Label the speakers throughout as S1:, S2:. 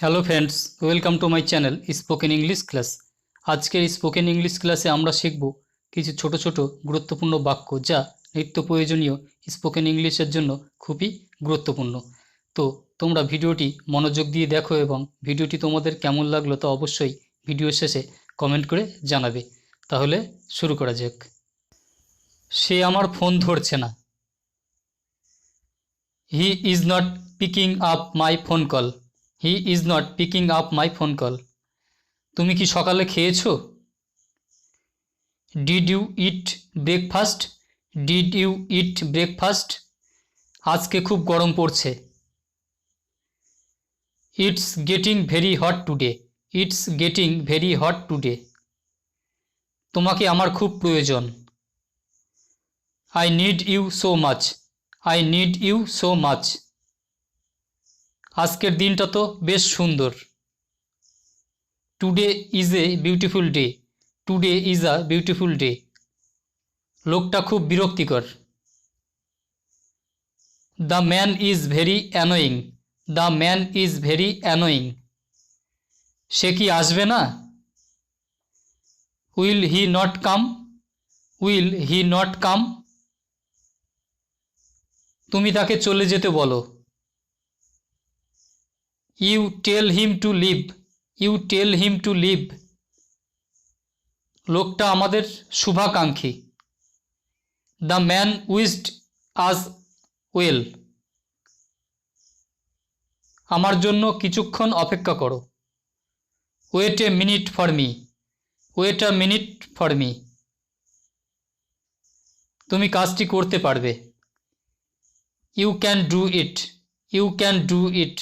S1: Hello friends, welcome to my channel spoken English class. আজকের spoken English ক্লাসে আমরা শিখব কিছু ছোট ছোট গুরুত্বপূর্ণ বাক্য যা নিত্য প্রয়োজনীয় স্পোকেন ইংলিশের জন্য খুবই গুরুত্বপূর্ণ। তো তোমরা ভিডিওটি মনোযোগ দিয়ে দেখো এবং ভিডিওটি তোমাদের কেমন লাগলো তা অবশ্যই ভিডিও শেষে কমেন্ট করে জানাবে। তাহলে শুরু করা যাক। সে আমার ফোন ধরছে না। He is not picking up my phone call. He is not picking up my phone call. তুমি কি সকালে খেয়েছো? Did you eat breakfast? Did you eat breakfast? আজকে খুব গরম পড়ছে। It's getting very hot today. It's getting very hot today. তোমাকে আমার খুব প্রয়োজন। I need you so much. I need you so much. আজকের দিনটা তো বেশ সুন্দর। Today is a beautiful day. Today is a beautiful day. লোকটা খুব বিরক্তিকর। The man is very annoying. The man is very annoying. সে কি আসবে না? Will he not come? Will he not come? তুমি তাকে চলে যেতে বলো। You tell him to leave. You tell him to leave. লোকটা আমাদের শুভাকাঙ্ক্ষী। The man wished us well. আমার জন্য কিছুক্ষণ অপেক্ষা করো। Wait a minute for me. Wait a minute for me. তুমি কাজটি করতে পারবে। You can do it. You can do it.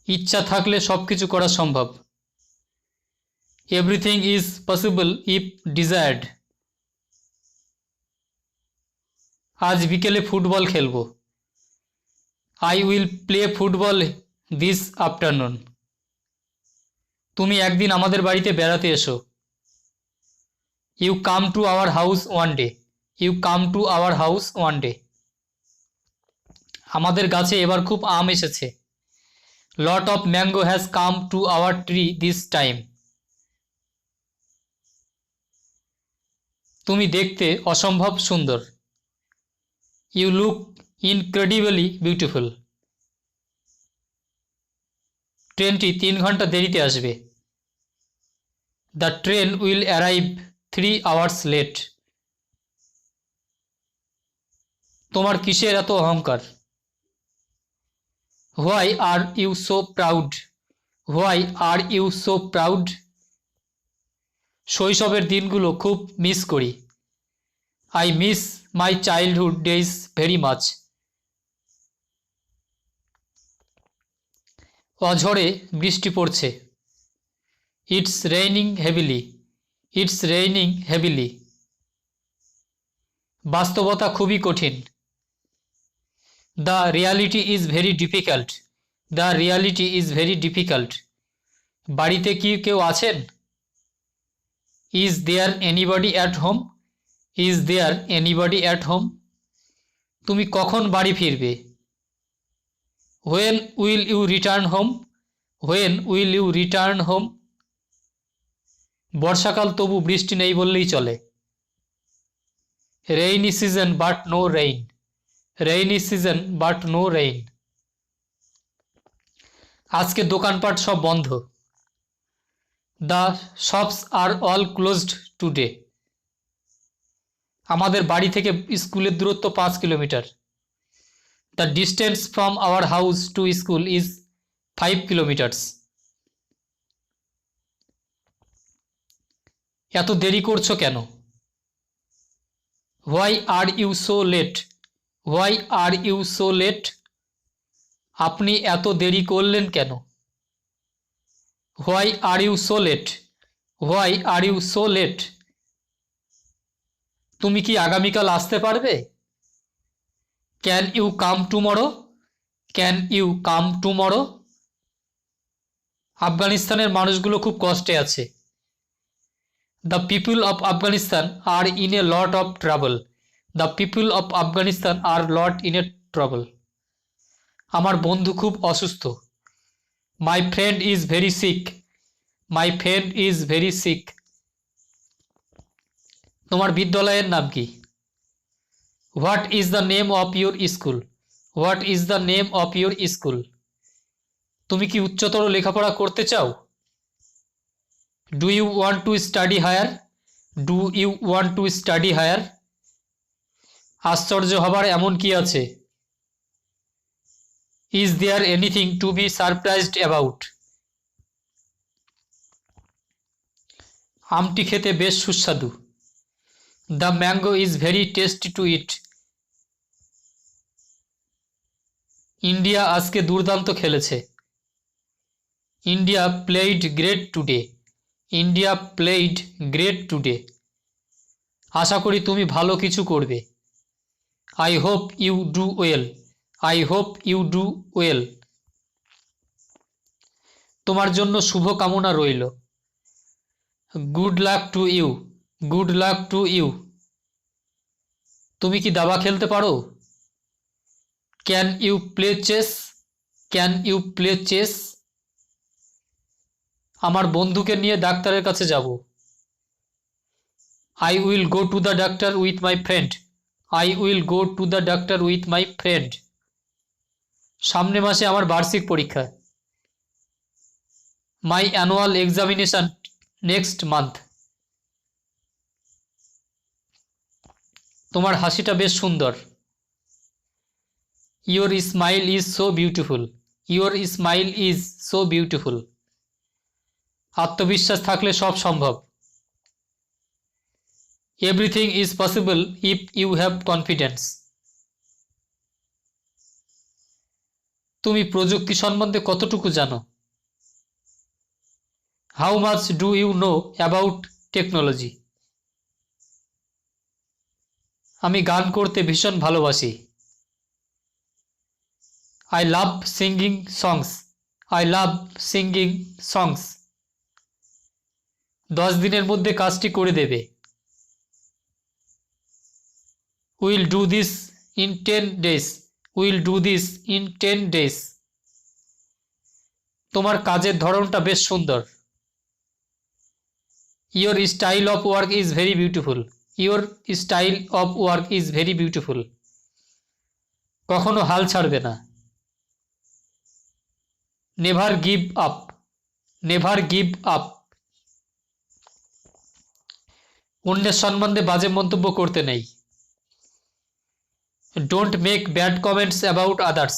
S1: ইচ্ছা থাকলে সব কিছু করা সম্ভব। Everything is possible if desired. আজ বিকেলে ফুটবল খেলব। I will play football this afternoon. তুমি একদিন আমাদের বাড়িতে বেড়াতে এসো। You come to our house one day. You come to our house one day. আমাদের গাছে এবার খুব আম এসেছে। Lot of mango has come to our tree this time. তুমি দেখতে অসম্ভব সুন্দর। You look incredibly beautiful. ট্রেনটি 3 ঘন্টা দেরিতে আসবে। The train will arrive 3 hours late. তোমার কিসের এত অহংকার? Why are you so proud? Why are you so proud? শৈশবের দিনগুলো খুব মিস করি। I miss my childhood days very much. অঝরে বৃষ্টি পড়ছে। It's raining heavily. It's raining heavily. বাস্তবতা খুবই কঠিন। The reality is very difficult. The reality is very difficult. বাড়িতে কি কেউ আছেন? Is there anybody at home? Is there anybody at home? তুমি কখন বাড়ি ফিরবে? When will you return home? When will you return home? বর্ষাকাল তবু বৃষ্টি নেই বললেই চলে। Rainy season but no rain. Rainy season but no rain. আজকে দোকানপাট সব বন্ধ। The shops are all closed today. আমাদের বাড়ি থেকে স্কুলের দূরত্ব 5 kilometre. The distance from our house to school is 5 kilometres. এত দেরি করছো কেন? Why are you so late? Why are you so late? আপনি এত দেরি করলেন কেন? Why are you so late? Why are you so late? তুমি কি আগামীকাল আসতে পারবে? Can you come tomorrow? Can you come tomorrow? আফগানিস্তানের মানুষগুলো খুব কষ্টে আছে। The people of Afghanistan are in a lot of trouble. The people of Afghanistan are lot in a trouble. আমার বন্ধু খুব অসুস্থ। My friend is very sick. My friend is very sick. তোমার বিদ্যালয়ের নাম কি? What is the name of your school? What is the name of your school? তুমি কি উচ্চতর লেখাপড়া করতে চাও? Do you want to study higher? Do you want to study higher? আশ্চর্য হবার এমন কি আছে? Is there anything to be surprised about? আমটি খেতে বেশ সুস্বাদু। The mango is very tasty to eat. India আজকে দুর্দান্ত খেলেছে। India played great today. India played great today. আশা করি তুমি ভালো কিছু করবে। I hope you do well. I hope you do well. তোমার জন্য শুভ কামনা রইল। Good luck to you. Good luck to you. তুমি কি দাবা খেলতে পারো? Can you play chess? Can you play chess? আমার বন্ধুকে নিয়ে ডাক্তারের কাছে যাব। I will go to the doctor with my friend. I will go to the doctor with my friend. সামনে মাসে আমার বার্ষিক পরীক্ষা। My annual examination next month. তোমার হাসিটা বেশ সুন্দর। Your smile is so beautiful. Your smile is so beautiful. আত্মবিশ্বাস থাকলে সব সম্ভব। Everything is possible if you have confidence. তুমি প্রযুক্তি সম্বন্ধে কতটুকু জানো? How much do you know about technology? আমি গান করতে ভীষণ ভালোবাসি। I love singing songs. I love singing songs. 10 দিনের মধ্যে কাজটি করে দেবে। Will do this in 10 days. Will do this in 10 days. তোমার কাজের ধরনটা বেশ সুন্দর। Your style of work is very beautiful. Your style of work is very beautiful. কখনো হাল ছাড়বে না। Never give up. Never give up. অন্যের সম্বন্ধে বাজে মন্তব্য করতে নেই। Don't make bad comments about others.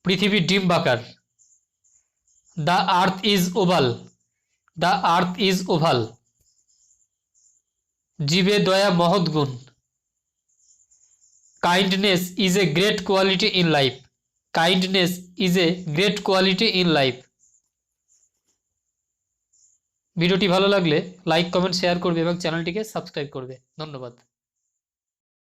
S1: পৃথিবী ডিম্বাকার। The earth is oval. The earth is oval. জীবে দয়া মহৎ গুণ। Kindness is a great quality in life. Kindness is a great quality in life. ভিডিওটি ভালো লাগলে লাইক কমেন্ট শেয়ার করবে এবং চ্যানেলটিকে সাবস্ক্রাইব করবে। ধন্যবাদ।